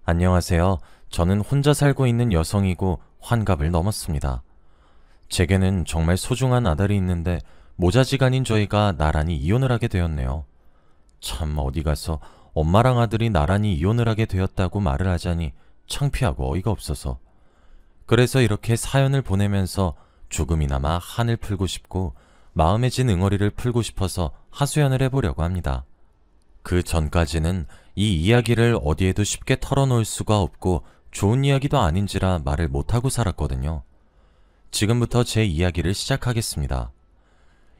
안녕하세요. 저는 혼자 살고 있는 여성이고 환갑을 넘었습니다. 제게는 정말 소중한 아들이 있는데 모자지간인 저희가 나란히 이혼을 하게 되었네요. 참 어디 가서 엄마랑 아들이 나란히 이혼을 하게 되었다고 말을 하자니 창피하고 어이가 없어서. 그래서 이렇게 사연을 보내면서 조금이나마 한을 풀고 싶고 마음에 진 응어리를 풀고 싶어서 하소연을 해보려고 합니다. 그 전까지는 이 이야기를 어디에도 쉽게 털어놓을 수가 없고 좋은 이야기도 아닌지라 말을 못하고 살았거든요. 지금부터 제 이야기를 시작하겠습니다.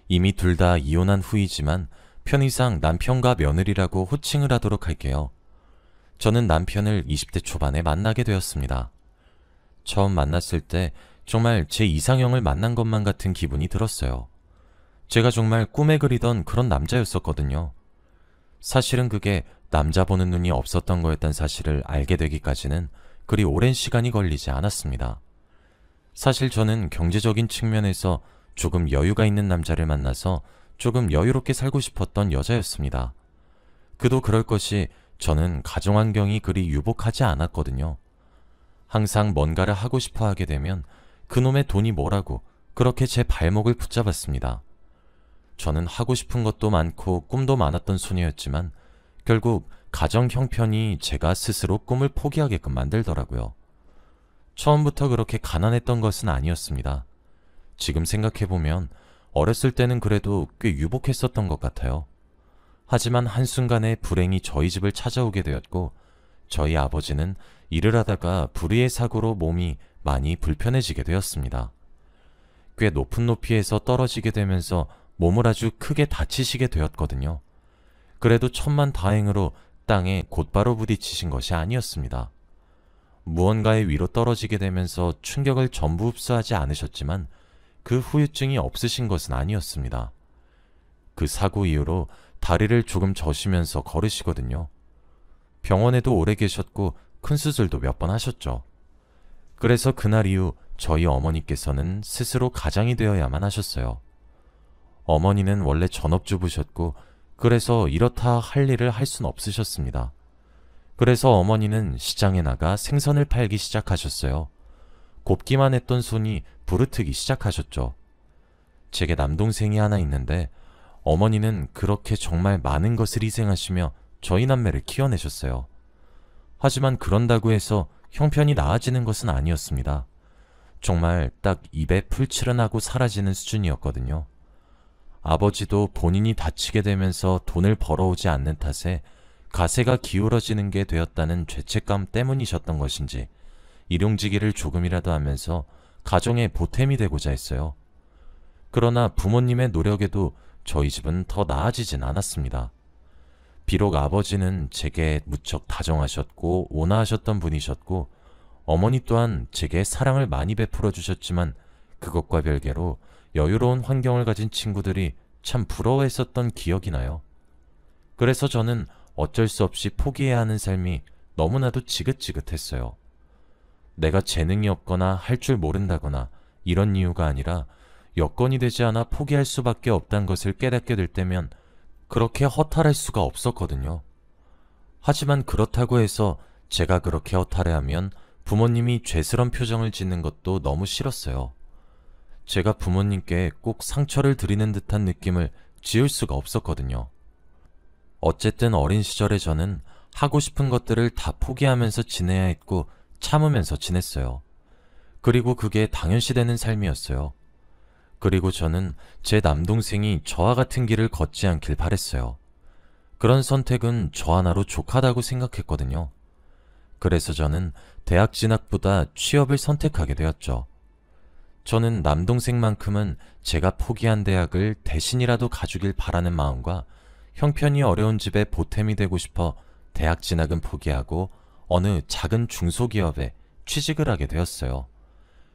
이미 둘 다 이혼한 후이지만 편의상 남편과 며느리라고 호칭을 하도록 할게요. 저는 남편을 20대 초반에 만나게 되었습니다. 처음 만났을 때 정말 제 이상형을 만난 것만 같은 기분이 들었어요. 제가 정말 꿈에 그리던 그런 남자였었거든요. 사실은 그게 남자 보는 눈이 없었던 거였단 사실을 알게 되기까지는 그리 오랜 시간이 걸리지 않았습니다. 사실 저는 경제적인 측면에서 조금 여유가 있는 남자를 만나서 조금 여유롭게 살고 싶었던 여자였습니다. 그도 그럴 것이 저는 가정환경이 그리 유복하지 않았거든요. 항상 뭔가를 하고 싶어 하게 되면 그놈의 돈이 뭐라고 그렇게 제 발목을 붙잡았습니다. 저는 하고 싶은 것도 많고 꿈도 많았던 소녀였지만 결국 가정 형편이 제가 스스로 꿈을 포기하게끔 만들더라고요. 처음부터 그렇게 가난했던 것은 아니었습니다. 지금 생각해보면 어렸을 때는 그래도 꽤 유복했었던 것 같아요. 하지만 한순간에 불행이 저희 집을 찾아오게 되었고 저희 아버지는 일을 하다가 불의의 사고로 몸이 많이 불편해지게 되었습니다. 꽤 높은 높이에서 떨어지게 되면서 몸을 아주 크게 다치시게 되었거든요. 그래도 천만다행으로 땅에 곧바로 부딪히신 것이 아니었습니다. 무언가의 위로 떨어지게 되면서 충격을 전부 흡수하지 않으셨지만 그 후유증이 없으신 것은 아니었습니다. 그 사고 이후로 다리를 조금 저시면서 걸으시거든요. 병원에도 오래 계셨고 큰 수술도 몇 번 하셨죠. 그래서 그날 이후 저희 어머니께서는 스스로 가장이 되어야만 하셨어요. 어머니는 원래 전업주부셨고 그래서 이렇다 할 일을 할 순 없으셨습니다. 그래서 어머니는 시장에 나가 생선을 팔기 시작하셨어요. 곱기만 했던 손이 부르트기 시작하셨죠. 제게 남동생이 하나 있는데 어머니는 그렇게 정말 많은 것을 희생하시며 저희 남매를 키워내셨어요. 하지만 그런다고 해서 형편이 나아지는 것은 아니었습니다. 정말 딱 입에 풀칠을 하고 사라지는 수준이었거든요. 아버지도 본인이 다치게 되면서 돈을 벌어오지 않는 탓에 가세가 기울어지는 게 되었다는 죄책감 때문이셨던 것인지 일용직일을 조금이라도 하면서 가정의 보탬이 되고자 했어요. 그러나 부모님의 노력에도 저희 집은 더 나아지진 않았습니다. 비록 아버지는 제게 무척 다정하셨고 온화하셨던 분이셨고 어머니 또한 제게 사랑을 많이 베풀어 주셨지만 그것과 별개로 여유로운 환경을 가진 친구들이 참 부러워했었던 기억이 나요. 그래서 저는 어쩔 수 없이 포기해야 하는 삶이 너무나도 지긋지긋했어요. 내가 재능이 없거나 할 줄 모른다거나 이런 이유가 아니라 여건이 되지 않아 포기할 수밖에 없다는 것을 깨닫게 될 때면 그렇게 허탈할 수가 없었거든요. 하지만 그렇다고 해서 제가 그렇게 허탈해하면 부모님이 죄스런 표정을 짓는 것도 너무 싫었어요. 제가 부모님께 꼭 상처를 드리는 듯한 느낌을 지울 수가 없었거든요. 어쨌든 어린 시절에 저는 하고 싶은 것들을 다 포기하면서 지내야 했고 참으면서 지냈어요. 그리고 그게 당연시되는 삶이었어요. 그리고 저는 제 남동생이 저와 같은 길을 걷지 않길 바랬어요. 그런 선택은 저 하나로 족하다고 생각했거든요. 그래서 저는 대학 진학보다 취업을 선택하게 되었죠. 저는 남동생만큼은 제가 포기한 대학을 대신이라도 가주길 바라는 마음과 형편이 어려운 집에 보탬이 되고 싶어 대학 진학은 포기하고 어느 작은 중소기업에 취직을 하게 되었어요.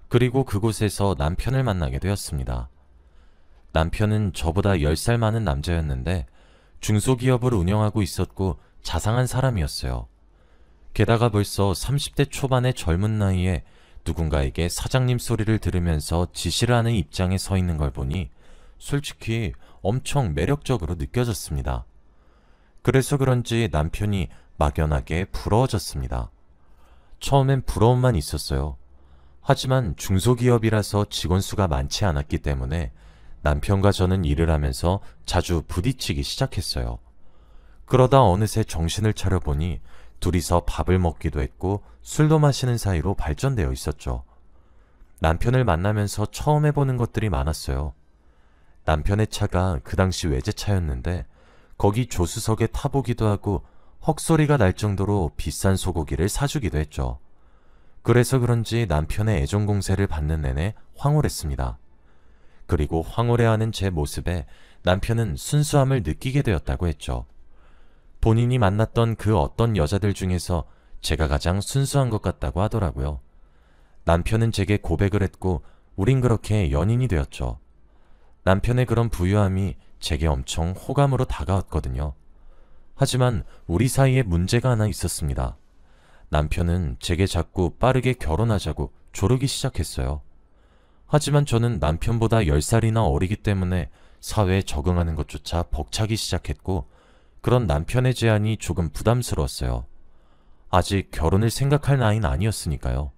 그리고 그곳에서 남편을 만나게 되었습니다. 남편은 저보다 10살 많은 남자였는데 중소기업을 운영하고 있었고 자상한 사람이었어요. 게다가 벌써 30대 초반의 젊은 나이에 누군가에게 사장님 소리를 들으면서 지시를 하는 입장에 서 있는 걸 보니 솔직히 엄청 매력적으로 느껴졌습니다. 그래서 그런지 남편이 막연하게 부러워졌습니다. 처음엔 부러움만 있었어요. 하지만 중소기업이라서 직원 수가 많지 않았기 때문에 남편과 저는 일을 하면서 자주 부딪히기 시작했어요. 그러다 어느새 정신을 차려보니 둘이서 밥을 먹기도 했고 술도 마시는 사이로 발전되어 있었죠. 남편을 만나면서 처음 해보는 것들이 많았어요. 남편의 차가 그 당시 외제차였는데 거기 조수석에 타보기도 하고 헉소리가 날 정도로 비싼 소고기를 사주기도 했죠. 그래서 그런지 남편의 애정 공세를 받는 내내 황홀했습니다. 그리고 황홀해하는 제 모습에 남편은 순수함을 느끼게 되었다고 했죠. 본인이 만났던 그 어떤 여자들 중에서 제가 가장 순수한 것 같다고 하더라고요. 남편은 제게 고백을 했고 우린 그렇게 연인이 되었죠. 남편의 그런 부유함이 제게 엄청 호감으로 다가왔거든요. 하지만 우리 사이에 문제가 하나 있었습니다. 남편은 제게 자꾸 빠르게 결혼하자고 조르기 시작했어요. 하지만 저는 남편보다 10살이나 어리기 때문에 사회에 적응하는 것조차 벅차기 시작했고 그런 남편의 제안이 조금 부담스러웠어요. 아직 결혼을 생각할 나이는 아니었으니까요.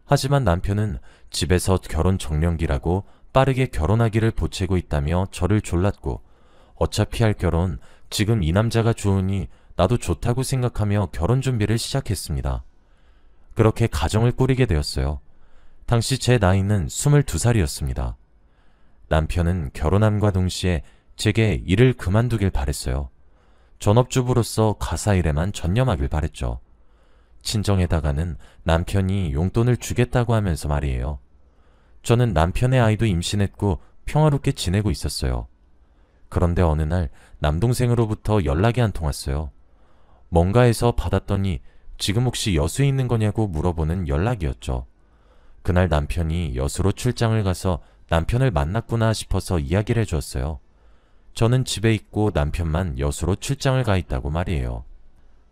하지만 남편은 집에서 결혼 정년기라고 빠르게 결혼하기를 보채고 있다며 저를 졸랐고 어차피 할 결혼 지금 이 남자가 좋으니 나도 좋다고 생각하며 결혼 준비를 시작했습니다. 그렇게 가정을 꾸리게 되었어요. 당시 제 나이는 22살이었습니다. 남편은 결혼함과 동시에 제게 일을 그만두길 바랬어요. 전업주부로서 가사일에만 전념하길 바랬죠. 친정에다가는 남편이 용돈을 주겠다고 하면서 말이에요. 저는 남편의 아이도 임신했고 평화롭게 지내고 있었어요. 그런데 어느 날 남동생으로부터 연락이 한 통 왔어요. 뭔가 해서 받았더니 지금 혹시 여수에 있는 거냐고 물어보는 연락이었죠. 그날 남편이 여수로 출장을 가서 남편을 만났구나 싶어서 이야기를 해주었어요. 저는 집에 있고 남편만 여수로 출장을 가 있다고 말이에요.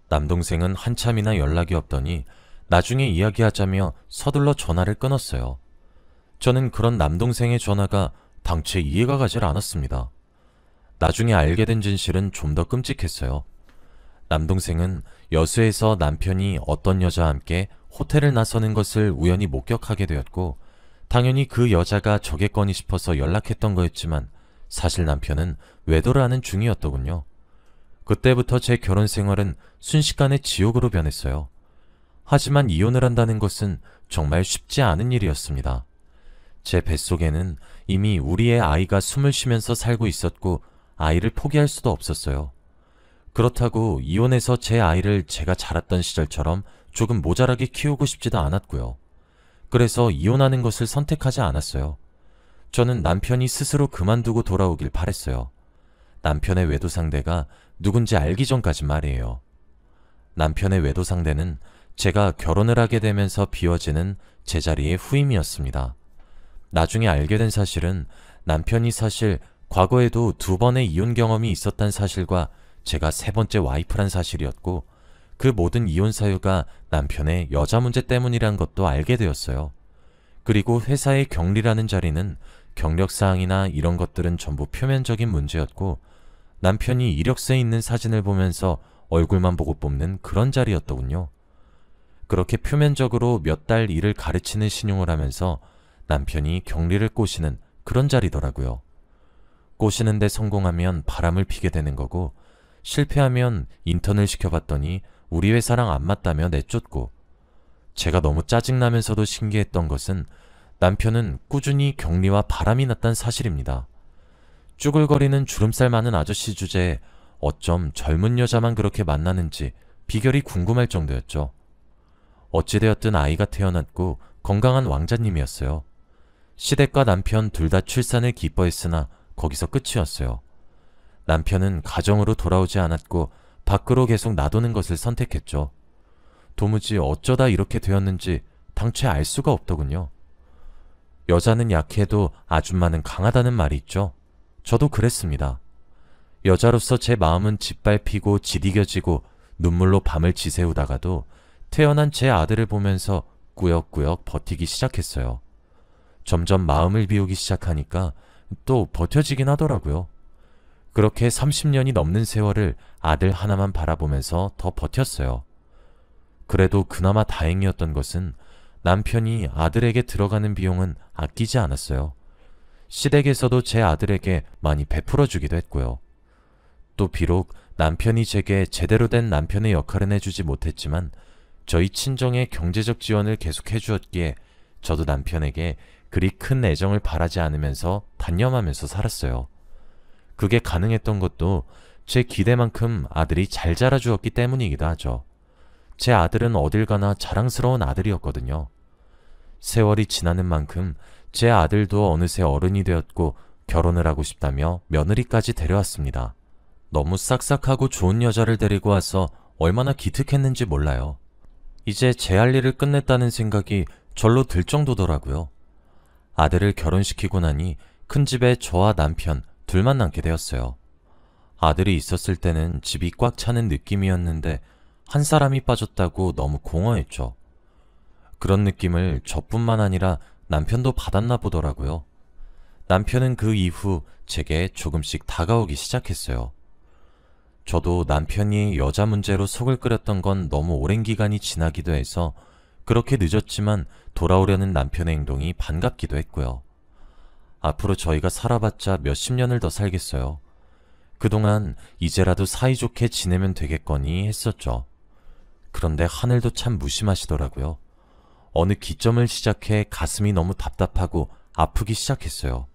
남동생은 한참이나 연락이 없더니 나중에 이야기하자며 서둘러 전화를 끊었어요. 저는 그런 남동생의 전화가 당최 이해가 가질 않았습니다. 나중에 알게 된 진실은 좀 더 끔찍했어요. 남동생은 여수에서 남편이 어떤 여자와 함께 호텔을 나서는 것을 우연히 목격하게 되었고 당연히 그 여자가 저겠거니 싶어서 연락했던 거였지만 사실 남편은 외도를 하는 중이었더군요. 그때부터 제 결혼 생활은 순식간에 지옥으로 변했어요. 하지만 이혼을 한다는 것은 정말 쉽지 않은 일이었습니다. 제 뱃속에는 이미 우리의 아이가 숨을 쉬면서 살고 있었고 아이를 포기할 수도 없었어요. 그렇다고 이혼해서 제 아이를 제가 자랐던 시절처럼 조금 모자라게 키우고 싶지도 않았고요. 그래서 이혼하는 것을 선택하지 않았어요. 저는 남편이 스스로 그만두고 돌아오길 바랬어요. 남편의 외도 상대가 누군지 알기 전까지 말이에요. 남편의 외도 상대는 제가 결혼을 하게 되면서 비워지는 제자리의 후임이었습니다. 나중에 알게 된 사실은 남편이 사실 과거에도 2번의 이혼 경험이 있었다는 사실과 제가 3번째 와이프란 사실이었고 그 모든 이혼 사유가 남편의 여자 문제 때문이란 것도 알게 되었어요. 그리고 회사의 격리라는 자리는 경력사항이나 이런 것들은 전부 표면적인 문제였고 남편이 이력서에 있는 사진을 보면서 얼굴만 보고 뽑는 그런 자리였더군요. 그렇게 표면적으로 몇 달 일을 가르치는 신용을 하면서 남편이 격리를 꼬시는 그런 자리더라고요. 꼬시는데 성공하면 바람을 피게 되는 거고 실패하면 인턴을 시켜봤더니 우리 회사랑 안 맞다며 내쫓고 제가 너무 짜증나면서도 신기했던 것은 남편은 꾸준히 격리와 바람이 났다는 사실입니다. 쭈글거리는 주름살 많은 아저씨 주제에 어쩜 젊은 여자만 그렇게 만나는지 비결이 궁금할 정도였죠. 어찌되었든 아이가 태어났고 건강한 왕자님이었어요. 시댁과 남편 둘 다 출산을 기뻐했으나 거기서 끝이었어요. 남편은 가정으로 돌아오지 않았고 밖으로 계속 놔두는 것을 선택했죠. 도무지 어쩌다 이렇게 되었는지 당최 알 수가 없더군요. 여자는 약해도 아줌마는 강하다는 말이 있죠. 저도 그랬습니다. 여자로서 제 마음은 짓밟히고 지디겨지고 눈물로 밤을 지새우다가도 태어난 제 아들을 보면서 꾸역꾸역 버티기 시작했어요. 점점 마음을 비우기 시작하니까 또 버텨지긴 하더라고요. 그렇게 30년이 넘는 세월을 아들 하나만 바라보면서 더 버텼어요. 그래도 그나마 다행이었던 것은 남편이 아들에게 들어가는 비용은 아끼지 않았어요. 시댁에서도 제 아들에게 많이 베풀어 주기도 했고요. 또 비록 남편이 제게 제대로 된 남편의 역할은 해주지 못했지만 저희 친정의 경제적 지원을 계속 해주었기에 저도 남편에게 그리 큰 애정을 바라지 않으면서 단념하면서 살았어요. 그게 가능했던 것도 제 기대만큼 아들이 잘 자라주었기 때문이기도 하죠. 제 아들은 어딜 가나 자랑스러운 아들이었거든요. 세월이 지나는 만큼 제 아들도 어느새 어른이 되었고 결혼을 하고 싶다며 며느리까지 데려왔습니다. 너무 싹싹하고 좋은 여자를 데리고 와서 얼마나 기특했는지 몰라요. 이제 제 할 일을 끝냈다는 생각이 절로 들 정도더라고요. 아들을 결혼시키고 나니 큰 집에 저와 남편 둘만 남게 되었어요. 아들이 있었을 때는 집이 꽉 차는 느낌이었는데 한 사람이 빠졌다고 너무 공허했죠. 그런 느낌을 저뿐만 아니라 남편도 받았나 보더라고요. 남편은 그 이후 제게 조금씩 다가오기 시작했어요. 저도 남편이 여자 문제로 속을 끓였던 건 너무 오랜 기간이 지나기도 해서 그렇게 늦었지만 돌아오려는 남편의 행동이 반갑기도 했고요. 앞으로 저희가 살아봤자 몇십 년을 더 살겠어요. 그동안 이제라도 사이좋게 지내면 되겠거니 했었죠. 그런데 하늘도 참 무심하시더라고요. 어느 기점을 시작해 가슴이 너무 답답하고 아프기 시작했어요.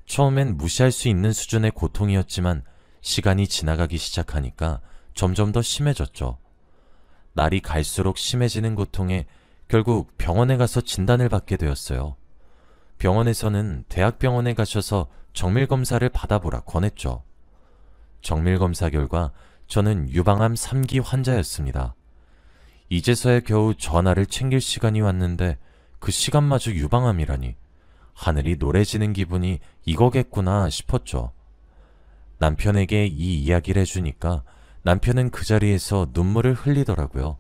처음엔 무시할 수 있는 수준의 고통이었지만 시간이 지나가기 시작하니까 점점 더 심해졌죠. 날이 갈수록 심해지는 고통에 결국 병원에 가서 진단을 받게 되었어요. 병원에서는 대학병원에 가셔서 정밀검사를 받아보라 권했죠. 정밀검사 결과 저는 유방암 3기 환자였습니다. 이제서야 겨우 저 하나를 챙길 시간이 왔는데 그 시간마저 유방암이라니 하늘이 노래지는 기분이 이거겠구나 싶었죠. 남편에게 이 이야기를 해주니까 남편은 그 자리에서 눈물을 흘리더라고요.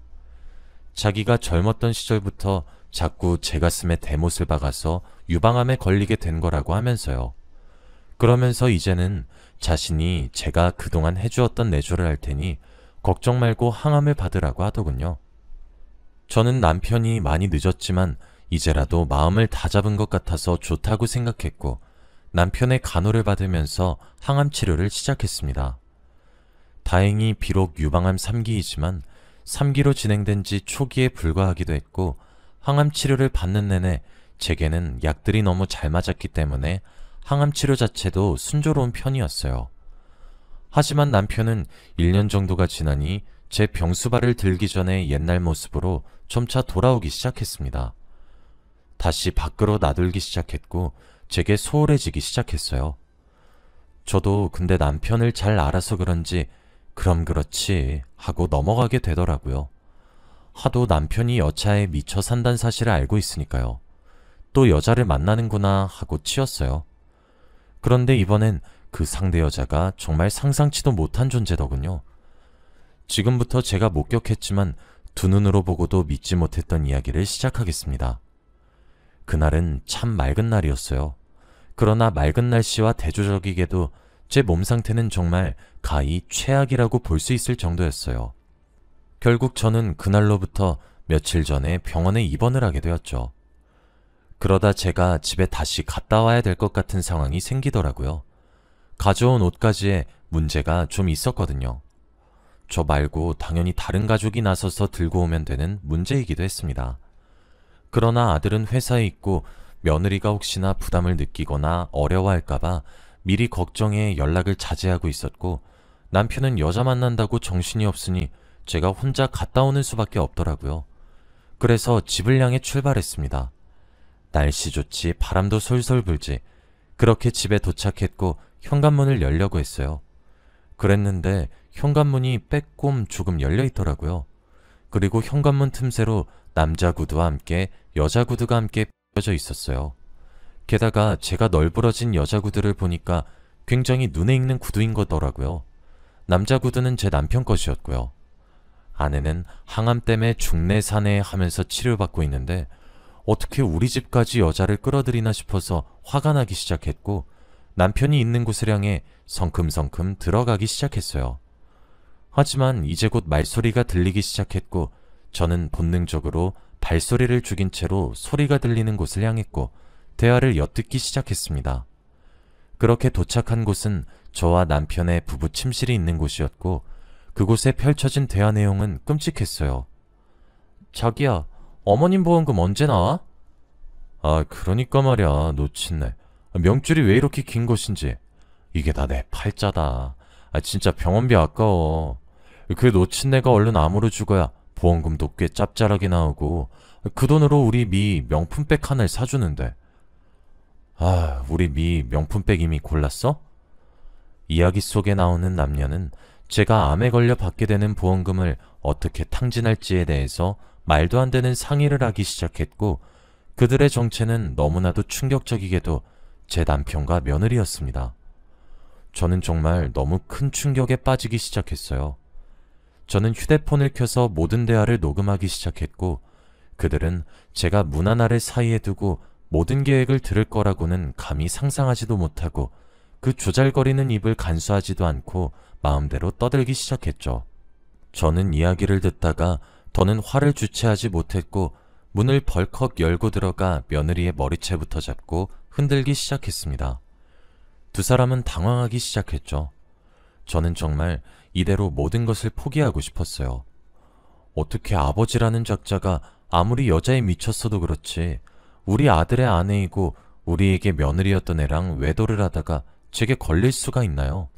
자기가 젊었던 시절부터 자꾸 제 가슴에 대못을 박아서 유방암에 걸리게 된 거라고 하면서요. 그러면서 이제는 자신이 제가 그동안 해주었던 내조를 할 테니 걱정 말고 항암을 받으라고 하더군요. 저는 남편이 많이 늦었지만 이제라도 마음을 다잡은 것 같아서 좋다고 생각했고 남편의 간호를 받으면서 항암 치료를 시작했습니다. 다행히 비록 유방암 3기이지만 3기로 진행된 지 초기에 불과하기도 했고 항암 치료를 받는 내내 제게는 약들이 너무 잘 맞았기 때문에 항암 치료 자체도 순조로운 편이었어요. 하지만 남편은 1년 정도가 지나니 제 병수발을 들기 전에 옛날 모습으로 점차 돌아오기 시작했습니다. 다시 밖으로 나돌기 시작했고 제게 소홀해지기 시작했어요. 저도 근데 남편을 잘 알아서 그런지 그럼 그렇지 하고 넘어가게 되더라고요. 하도 남편이 여차에 미쳐 산다는 사실을 알고 있으니까요. 또 여자를 만나는구나 하고 치였어요. 그런데 이번엔 그 상대 여자가 정말 상상치도 못한 존재더군요. 지금부터 제가 목격했지만 두 눈으로 보고도 믿지 못했던 이야기를 시작하겠습니다. 그날은 참 맑은 날이었어요. 그러나 맑은 날씨와 대조적이게도 제 몸 상태는 정말 가히 최악이라고 볼 수 있을 정도였어요. 결국 저는 그날로부터 며칠 전에 병원에 입원을 하게 되었죠. 그러다 제가 집에 다시 갔다 와야 될 것 같은 상황이 생기더라고요. 가져온 옷가지에 문제가 좀 있었거든요. 저 말고 당연히 다른 가족이 나서서 들고 오면 되는 문제이기도 했습니다. 그러나 아들은 회사에 있고 며느리가 혹시나 부담을 느끼거나 어려워할까봐 미리 걱정해 연락을 자제하고 있었고 남편은 여자 만난다고 정신이 없으니 제가 혼자 갔다 오는 수밖에 없더라고요. 그래서 집을 향해 출발했습니다. 날씨 좋지 바람도 솔솔 불지 그렇게 집에 도착했고 현관문을 열려고 했어요. 그랬는데 현관문이 빼꼼 조금 열려 있더라고요. 그리고 현관문 틈새로 남자 구두와 함께 여자 구두가 함께 펴져 있었어요. 게다가 제가 널브러진 여자 구두를 보니까 굉장히 눈에 익는 구두인 거더라고요. 남자 구두는 제 남편 것이었고요. 아내는 항암 때문에 중내산해 하면서 치료받고 있는데 어떻게 우리 집까지 여자를 끌어들이나 싶어서 화가 나기 시작했고 남편이 있는 곳을 향해 성큼성큼 들어가기 시작했어요. 하지만 이제 곧 말소리가 들리기 시작했고 저는 본능적으로 발소리를 죽인 채로 소리가 들리는 곳을 향했고 대화를 엿듣기 시작했습니다. 그렇게 도착한 곳은 저와 남편의 부부 침실이 있는 곳이었고 그곳에 펼쳐진 대화 내용은 끔찍했어요. 자기야, 어머님 보험금 언제 나와? 아, 그러니까 말이야, 놓친네. 명줄이 왜 이렇게 긴 것인지. 이게 다 내 팔자다. 아, 진짜 병원비 아까워. 그 놓친내가 얼른 암으로 죽어야 보험금도 꽤 짭짤하게 나오고 그 돈으로 우리 미 명품백 하나를 사주는데. 아, 우리 미 명품백 이미 골랐어? 이야기 속에 나오는 남녀는 제가 암에 걸려 받게 되는 보험금을 어떻게 탕진할지에 대해서 말도 안 되는 상의를 하기 시작했고 그들의 정체는 너무나도 충격적이게도 제 남편과 며느리였습니다. 저는 정말 너무 큰 충격에 빠지기 시작했어요. 저는 휴대폰을 켜서 모든 대화를 녹음하기 시작했고 그들은 제가 문 하나를 사이에 두고 모든 계획을 들을 거라고는 감히 상상하지도 못하고 그 조잘거리는 입을 간수하지도 않고 마음대로 떠들기 시작했죠. 저는 이야기를 듣다가 더는 화를 주체하지 못했고 문을 벌컥 열고 들어가 며느리의 머리채부터 잡고 흔들기 시작했습니다. 두 사람은 당황하기 시작했죠. 저는 정말 이대로 모든 것을 포기하고 싶었어요. 어떻게 아버지라는 작자가 아무리 여자에 미쳤어도 그렇지 우리 아들의 아내이고 우리에게 며느리였던 애랑 외도를 하다가 제게 걸릴 수가 있나요?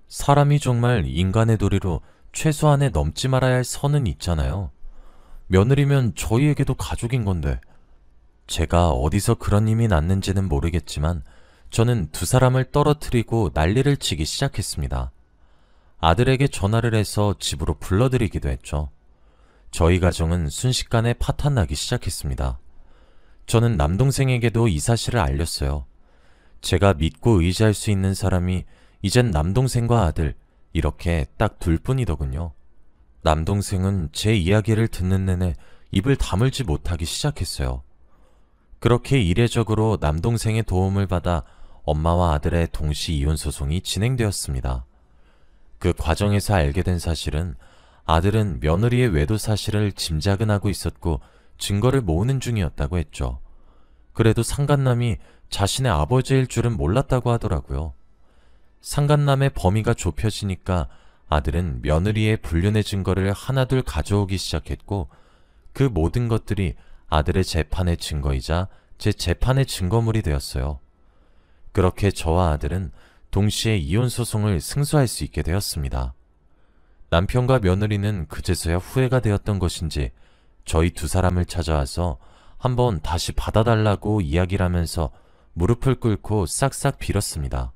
사람이 정말 인간의 도리로 최소한에 넘지 말아야 할 선은 있잖아요. 며느리면 저희에게도 가족인 건데. 제가 어디서 그런 힘이 났는지는 모르겠지만 저는 두 사람을 떨어뜨리고 난리를 치기 시작했습니다. 아들에게 전화를 해서 집으로 불러들이기도 했죠. 저희 가정은 순식간에 파탄나기 시작했습니다. 저는 남동생에게도 이 사실을 알렸어요. 제가 믿고 의지할 수 있는 사람이 이젠 남동생과 아들 이렇게 딱 둘뿐이더군요. 남동생은 제 이야기를 듣는 내내 입을 다물지 못하기 시작했어요. 그렇게 이례적으로 남동생의 도움을 받아 엄마와 아들의 동시 이혼 소송이 진행되었습니다. 그 과정에서 알게 된 사실은 아들은 며느리의 외도 사실을 짐작은 하고 있었고 증거를 모으는 중이었다고 했죠. 그래도 상간남이 자신의 아버지일 줄은 몰랐다고 하더라고요. 상간남의 범위가 좁혀지니까 아들은 며느리의 불륜의 증거를 하나둘 가져오기 시작했고 그 모든 것들이 아들의 재판의 증거이자 제 재판의 증거물이 되었어요. 그렇게 저와 아들은 동시에 이혼 소송을 승소할 수 있게 되었습니다. 남편과 며느리는 그제서야 후회가 되었던 것인지 저희 두 사람을 찾아와서 한번 다시 받아달라고 이야기를 하면서 무릎을 꿇고 싹싹 빌었습니다.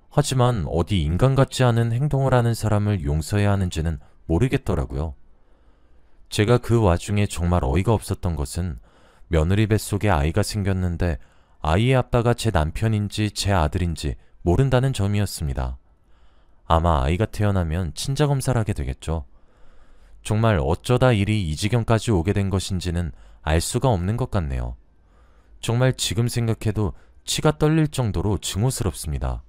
하지만 어디 인간 같지 않은 행동을 하는 사람을 용서해야 하는지는 모르겠더라고요. 제가 그 와중에 정말 어이가 없었던 것은 며느리 뱃속에 아이가 생겼는데 아이의 아빠가 제 남편인지 제 아들인지 모른다는 점이었습니다. 아마 아이가 태어나면 친자검사를 하게 되겠죠. 정말 어쩌다 일이 이 지경까지 오게 된 것인지는 알 수가 없는 것 같네요. 정말 지금 생각해도 치가 떨릴 정도로 증오스럽습니다.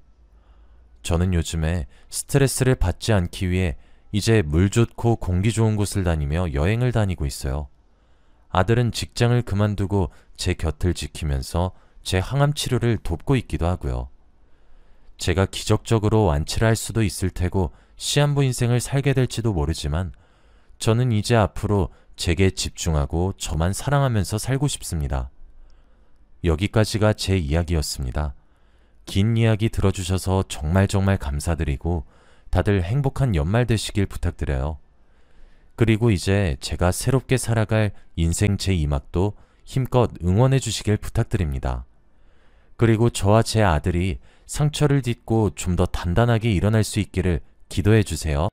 저는 요즘에 스트레스를 받지 않기 위해 이제 물 좋고 공기 좋은 곳을 다니며 여행을 다니고 있어요. 아들은 직장을 그만두고 제 곁을 지키면서 제 항암 치료를 돕고 있기도 하고요. 제가 기적적으로 완치를 할 수도 있을 테고 시한부 인생을 살게 될지도 모르지만 저는 이제 앞으로 제게 집중하고 저만 사랑하면서 살고 싶습니다. 여기까지가 제 이야기였습니다. 긴 이야기 들어주셔서 정말 감사드리고 다들 행복한 연말 되시길 부탁드려요. 그리고 이제 제가 새롭게 살아갈 인생 제2막도 힘껏 응원해 주시길 부탁드립니다. 그리고 저와 제 아들이 상처를 딛고 좀 더 단단하게 일어날 수 있기를 기도해 주세요.